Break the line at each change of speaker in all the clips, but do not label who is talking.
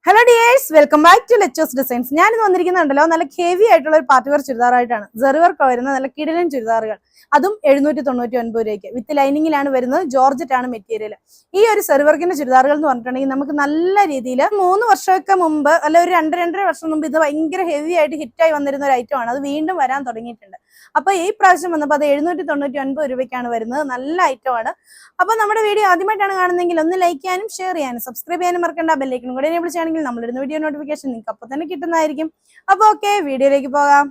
Hello dears, welcome back to Lechos designs. ഞാനിന്ന് വന്നിരിക്കുന്നുണ്ടല്ലോ നല്ല ഹെവി ആയിട്ടുള്ള ഒരു പാർട്ടി വെയർ ചുരിദാറായിട്ടാണ്. സെറി വർക്ക് വരുന്ന നല്ല കിടിലൻ ചുരിദാറുകൾ, അതും 799 രൂപയ്ക്ക് വിത്ത് ലൈനിങ്ങിലാണ് വരുന്നത്. ജോർജറ്റ് ആണ് മെറ്റീരിയൽ. ഈ ഒരു സെറി വർക്കിന്റെ ചുരിദാറുകൾ എന്ന് പറഞ്ഞിട്ടുണ്ടെങ്കിൽ നമുക്ക് നല്ല രീതിയിൽ 3 വർഷമൊക്കെ മുമ്പ് അല്ല ഒരു 2-2.5 വർഷം മുമ്പ് ഇത് ഭയങ്കര ഹെവി ആയിട്ട് ഹിറ്റായി വന്നിരുന്ന ഒരു ഐറ്റം ആണ്. അത് വീണ്ടും വരാൻ തുടങ്ങിയിട്ടുണ്ട്. അപ്പൊ ഈ പ്രാവശ്യം വന്നപ്പോൾ അത് 799 രൂപയ്ക്കാണ് വരുന്നത്. നല്ല ഐറ്റം ആണ്. അപ്പൊ നമ്മുടെ വീഡിയോ ആദ്യമായിട്ടാണ് കാണുന്നതെങ്കിൽ ഒന്ന് ലൈക്ക് ചെയ്യാനും ഷെയർ ചെയ്യാനും സബ്സ്ക്രൈബ് ചെയ്യാനും മറക്കണ്ട. ബെല്ലൈക്കനും കൂടെ എനേബിൾ ചെയ്യുകയാണെങ്കിൽ നമ്മളിടുന്ന വീഡിയോ നോട്ടിഫിക്കേഷൻ നിങ്ങൾക്ക് അപ്പോൾ തന്നെ കിട്ടുന്നതായിരിക്കും. അപ്പൊ ഓക്കെ, വീഡിയോയിലേക്ക് പോകാം.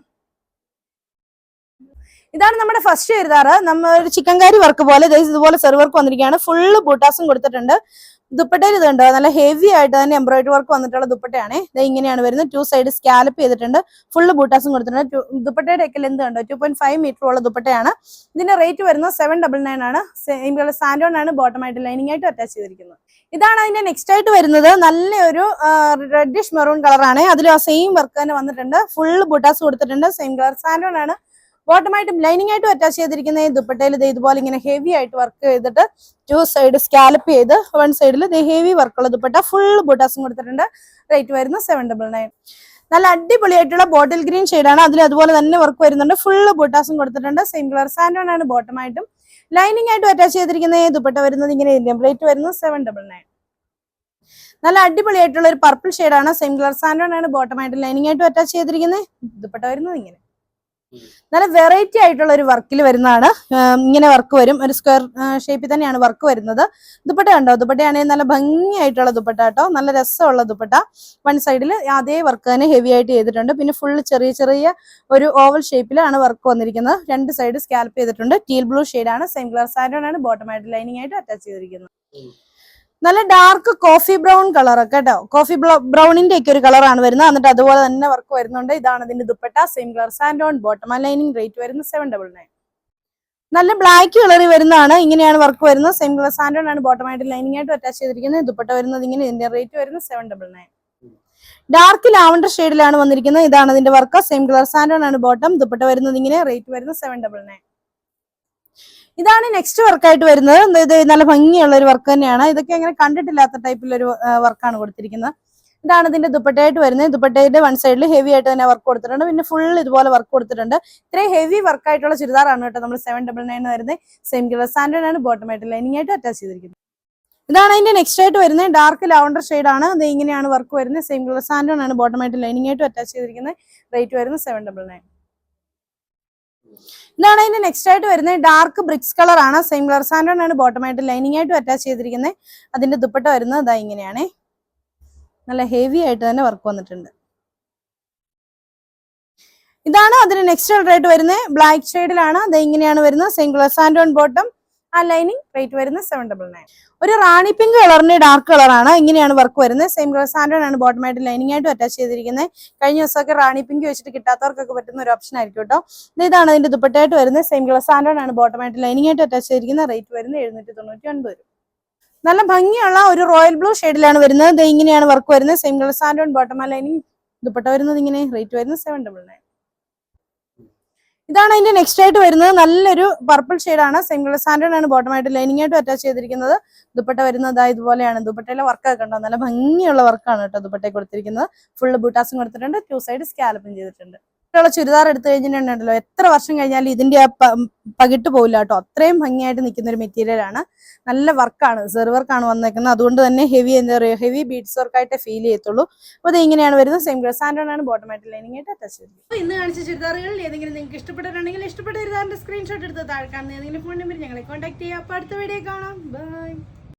ഇതാണ് നമ്മുടെ ഫസ്റ്റ് ചുരിദാർ. നമ്മൾ ഒരു ചിക്കൻകാരി വർക്ക് പോലെ ഇതുപോലെ സെറി വർക്ക് വന്നിരിക്കുകയാണ്. ഫുള്ള് ബൂട്ടാസും കൊടുത്തിട്ടുണ്ട്. ദുപ്പട്ടയിൽ ഇതുണ്ട് നല്ല ഹെവി ആയിട്ട് തന്നെ എംബ്രോയിഡറി വർക്ക് വന്നിട്ടുള്ള ദുപ്പട്ടയാണ്. ഇത് ഇങ്ങനെയാണ് വരുന്നത്. 2 സൈഡ് സ്കാലപ്പ് ചെയ്തിട്ടുണ്ട്. ഫുള്ള് ബൂട്ടാസും കൊടുത്തിട്ടുണ്ട്. ദുപ്പട്ടയുടെ ഒക്കെ ലെന്ത് ഉണ്ട് 2.5 മീറ്റർ ഉള്ള ദുപ്പട്ടയാണ്. ഇതിന്റെ റേറ്റ് വരുന്നത് 799 ആണ്. സാൻഡോൺ ആണ് ബോട്ടം ആയിട്ട് ലൈനിങ് ആയിട്ട് അറ്റാച്ച് ചെയ്തിരിക്കുന്നത്. ഇതാണ് അതിന്റെ നെക്സ്റ്റ് ആയിട്ട് വരുന്നത്. നല്ലൊരു റെഡിഷ് മെറൂൺ കളറാണ്. അതിൽ ആ സെയിം വർക്ക് തന്നെ വന്നിട്ടുണ്ട്. ഫുള്ള് ബൂട്ടാസ് കൊടുത്തിട്ടുണ്ട്. സെയിം കളർ സാൻഡോൺ ആണ് ബോട്ടമായിട്ടും ലൈനിങ് ആയിട്ടും അറ്റാച്ച് ചെയ്തിരിക്കുന്ന. ദുപ്പട്ടയിൽ ഇതുപോലെ ഇങ്ങനെ ഹെവി ആയിട്ട് വർക്ക് ചെയ്തിട്ട് 2 സൈഡ് സ്കാലപ്പ് ചെയ്ത് 1 സൈഡിൽ ഹെവി വർക്കുള്ള ദുപ്പട്ട ഫുൾ ബൂട്ടാസും കൊടുത്തിട്ടുണ്ട്. റേറ്റ് വരുന്നത് 799. നല്ല അടിപൊളിയായിട്ടുള്ള ബോട്ടിൽ ഗ്രീൻ ഷെയ്ഡാണ്. അതിൽ അതുപോലെ തന്നെ വർക്ക് വരുന്നുണ്ട്. ഫുള്ള് ബൂട്ടാസും കൊടുത്തിട്ടുണ്ട്. സെയിം കളർ സാൻഡോൺ ആണ് ബോട്ടമായിട്ടും ലൈനിങ് ആയിട്ടും അറ്റാച്ച് ചെയ്തിരിക്കുന്ന. ദുപ്പട്ട വരുന്നത് ഇങ്ങനെ. റേറ്റ് വരുന്നത് 799. നല്ല അടിപൊളിയായിട്ടുള്ള ഒരു പർപ്പിൾ ഷെയ്ഡാണ്. സെയിം കളർ സാൻഡോൺ ആണ് ബോട്ടമായിട്ടും ലൈനിങ് ആയിട്ടും അറ്റാച്ച് ചെയ്തിരിക്കുന്നത്. ദുപ്പട്ട വരുന്നത് ഇങ്ങനെ. നല്ല വെറൈറ്റി ആയിട്ടുള്ള ഒരു വർക്കിൽ വരുന്നതാണ്. ഇങ്ങനെ വർക്ക് വരും. ഒരു സ്ക്വയർ ഷേപ്പിൽ തന്നെയാണ് വർക്ക് വരുന്നത്. ദുപ്പട്ട കണ്ടോ? ദുപ്പട്ടയാണെങ്കിൽ നല്ല ഭംഗിയായിട്ടുള്ള ദുപ്പട്ട കേട്ടോ. നല്ല രസമുള്ള ദുപ്പട്ട. 1 സൈഡിൽ അതേ വർക്ക് തന്നെ ഹെവി ആയിട്ട് ചെയ്തിട്ടുണ്ട്. പിന്നെ ഫുള്ള് ചെറിയ ചെറിയ ഒരു ഓവൽ ഷേപ്പിലാണ് വർക്ക് വന്നിരിക്കുന്നത്. 2 സൈഡ് സ്കാൽപ്പ് ചെയ്തിട്ടുണ്ട്. ടീൽ ബ്ലൂ ഷെയ്ഡാണ്. സെയിം കളർ സാൻഡോൺ ആണ് ബോട്ടമായിട്ട് ലൈനിങ് ആയിട്ട് അറ്റാച്ച് ചെയ്തിരിക്കുന്നത്. നല്ല ഡാർക്ക് കോഫി ബ്രൗൺ കളർ ഒക്കെ കേട്ടോ. കോഫി ബ്രൗണിന്റെ ഒക്കെ ഒരു കളറാണ് വരുന്നത്. എന്നിട്ട് അതുപോലെ തന്നെ വർക്ക് വരുന്നുണ്ട്. ഇതാണ് ഇതിന്റെ ദുപ്പട്ട. സെയിം കളർ സാൻഡോൺ ബോട്ടം ലൈനിങ്. റേറ്റ് വരുന്നത് 799. നല്ല ബ്ലാക്ക് കളറിൽ വരുന്നതാണ്. ഇങ്ങനെയാണ് വർക്ക് വരുന്നത്. സെയിം കളർ സാൻഡോൺ ആണ് ബോട്ടമായിട്ട് ലൈനിങ് ആയിട്ട് അറ്റാച്ച് ചെയ്തിരിക്കുന്നത്. ദുപ്പട്ട വരുന്നത് ഇങ്ങനെ. ഇതിന്റെ റേറ്റ് വരുന്നത് 799. ഡാർക്ക് ലാവണ്ടർ ഷെയ്ഡിലാണ് വന്നിരിക്കുന്നത്. ഇതാണ് ഇതിന്റെ വർക്ക്. സെയിം കളർ സാൻഡോൺ ആണ് ബോട്ടം. ദുപ്പട്ട വരുന്നത് ഇങ്ങനെ. റേറ്റ് വരുന്നത് 799. ഇതാണ് നെക്സ്റ്റ് വർക്കായിട്ട് വരുന്നത്. ഇത് നല്ല ഭംഗിയുള്ള ഒരു വർക്ക് തന്നെയാണ്. ഇതൊക്കെ അങ്ങനെ കണ്ടിട്ടില്ലാത്ത ടൈപ്പിലൊരു വർക്കാണ് കൊടുത്തിരിക്കുന്നത്. ഇതാണ് ഇതിന്റെ ദുപ്പട്ടയായിട്ട് വരുന്നത്. ദുപ്പട്ടയുടെ 1 സൈഡിൽ ഹെവി ആയിട്ട് തന്നെ വർക്ക് കൊടുത്തിട്ടുണ്ട്. പിന്നെ ഫുൾ ഇതുപോലെ വർക്ക് കൊടുത്തിട്ടുണ്ട്. ഇത്രയും ഹെവി വർക്കായിട്ടുള്ള ചുരിദാറാണ് കേട്ടോ നമ്മൾ 799 വരുന്നത്. സെയിം കളർ സാൻഡോൺ ആണ് ബോട്ടമായിട്ട് ലൈനിങ് ആയിട്ട് അറ്റാച്ച് ചെയ്തിരിക്കുന്നത്. ഇതാണ് അതിന്റെ നെക്സ്റ്റ് ആയിട്ട് വരുന്നത്. ഡാർക്ക് ലാവണ്ടർ ഷെയ്ഡാണ്. ഇത് ഇങ്ങനെയാണ് വർക്ക് വരുന്നത്. സെയിം കളർ സാൻഡോൺ ആണ് ബോട്ടമായിട്ട് ലൈനിങ് ആയിട്ട് അറ്റാച്ച് ചെയ്തിരിക്കുന്നത്. റേറ്റ് വരുന്നത് 799. ഇതാണ് അതിന്റെ നെക്സ്റ്റ് ആയിട്ട് വരുന്നത്. ഡാർക്ക് ബ്രിക്സ് കളർ ആണ്. സെയിം കളർ സാൻഡോൺ ആണ് ബോട്ടമായിട്ട് ലൈനിങ് ആയിട്ടും അറ്റാച്ച് ചെയ്തിരിക്കുന്നത്. അതിന്റെ ദുപ്പട്ട വരുന്നത് ഇതാ ഇങ്ങനെയാണ്. നല്ല ഹെവി ആയിട്ട് തന്നെ വർക്ക് വന്നിട്ടുണ്ട്. ഇതാണ് അതിന്റെ നെക്സ്റ്റ് ആയിട്ട് വരുന്നത്. ബ്ലാക്ക് ഷെയ്ഡിലാണ്. അത് ഇങ്ങനെയാണ് വരുന്നത്. സെയിം കളർ സാൻഡോൺ ബോട്ടം ആ ലൈനിങ്. റേറ്റ് വരുന്നത് 799. ഒരു റാണി പിങ്ക് കളറിന്റെ ഡാർക്ക് കളറാണ്. ഇങ്ങനെയാണ് വർക്ക് വരുന്നത്. സെയിം കളർ സാൻഡോൺ ആണ് ബോട്ടമായിട്ട് ലൈനിങ് ആയിട്ട് അറ്റാച്ച് ചെയ്തിരിക്കുന്നത്. കഴിഞ്ഞ ദിവസമൊക്കെ റാണി പിങ്ക് വെച്ചിട്ട് കിട്ടാത്തവർക്കൊക്കെ പറ്റുന്ന ഒരു ഓപ്ഷൻ ആയിരിക്കും കേട്ടോ. ഇതാണ് അതിന്റെ ദുപ്പട്ടയായിട്ട് വരുന്നത്. സെയിം കളർ സാൻഡോൺ ആണ് ബോട്ടമായിട്ട് ലൈനിങ് ആയിട്ട് അറ്റാച്ച് ചെയ്തിരിക്കുന്നത്. റേറ്റ് വരുന്നത് 799. നല്ല ഭംഗിയുള്ള ഒരു റോയൽ ബ്ലൂ ഷെയ്ഡിലാണ് വരുന്നത്. ഇത് ഇങ്ങനെയാണ് വർക്ക് വരുന്നത്. സെയിം കളർ സാൻഡോൺ ബോട്ടം ലൈനിങ്. ദുപ്പട്ട വരുന്നത് ഇങ്ങനെ. റേറ്റ് വരുന്നത് 799. ഇതാണ് അതിന്റെ നെക്സ്റ്റ് ആയിട്ട് വരുന്നത്. നല്ലൊരു പർപ്പിൾ ഷെയ്ഡാണ്. സെയിം കളർ സാൻഡോൺ ആണ് ബോട്ടമായിട്ട് ലൈനിങ് ആയിട്ട് അറ്റാച്ച് ചെയ്തിരിക്കുന്നത്. ദുപ്പട്ട വരുന്നത് ഇതുപോലെയാണ്. ദുപ്പട്ടയിലെ വർക്കൊക്കെ ഉണ്ടോ? നല്ല ഭംഗിയുള്ള വർക്കാണ് കേട്ടോ ദുപ്പട്ടയിൽ കൊടുത്തിരിക്കുന്നത്. ഫുള്ള് ബൂട്ടാസും കൊടുത്തിട്ടുണ്ട്. 2 സൈഡ് സ്കാലപ്പും ചെയ്തിട്ടുണ്ട്. ചുരിദാർ എടുത്തു കഴിഞ്ഞിട്ടുണ്ടല്ലോ, എത്ര വർഷം കഴിഞ്ഞാലും ഇതിന്റെ പകിട്ട് പോകില്ല കേട്ടോ. അത്രയും ഭംഗിയായിട്ട് നിൽക്കുന്ന ഒരു മെറ്റീരിയൽ ആണ്. നല്ല വർക്കാണ്. സെറി വർക്കാണ് വന്നേക്കുന്നത്. അതുകൊണ്ട് തന്നെ ഹെവി ബീഡ്സ് വർക്കായിട്ട് ഫീൽ ചെയ്യത്തുള്ളൂ. അപ്പോൾ ഇത് ഇങ്ങനെയാണ് വരുന്നത്. സെയിം കളർ സാൻഡോൺ ആണ് ബോട്ടമായിട്ട് ലൈനിങ് ആയിട്ട് അറ്റാച്ച് ചെയ്തിരിക്കുന്നത്. അപ്പോൾ ഇന്ന് കാണിച്ച ചുരിദാറുകളിൽ ഏതെങ്കിലും നിങ്ങൾക്ക് ഇഷ്ടപ്പെട്ടിട്ടുണ്ടെങ്കിൽ ഇഷ്ടപ്പെട്ട ചുരിദാറിന്റെ സ്ക്രീൻഷോട്ട് എടുത്ത് താഴെ കാണുന്ന ഏതെങ്കിലും ഫോൺ നമ്പർ ഞങ്ങളെ കോൺടാക്ട് ചെയ്യുക. അപ്പോൾ അടുത്ത വീഡിയോ കാണാം. ബൈ.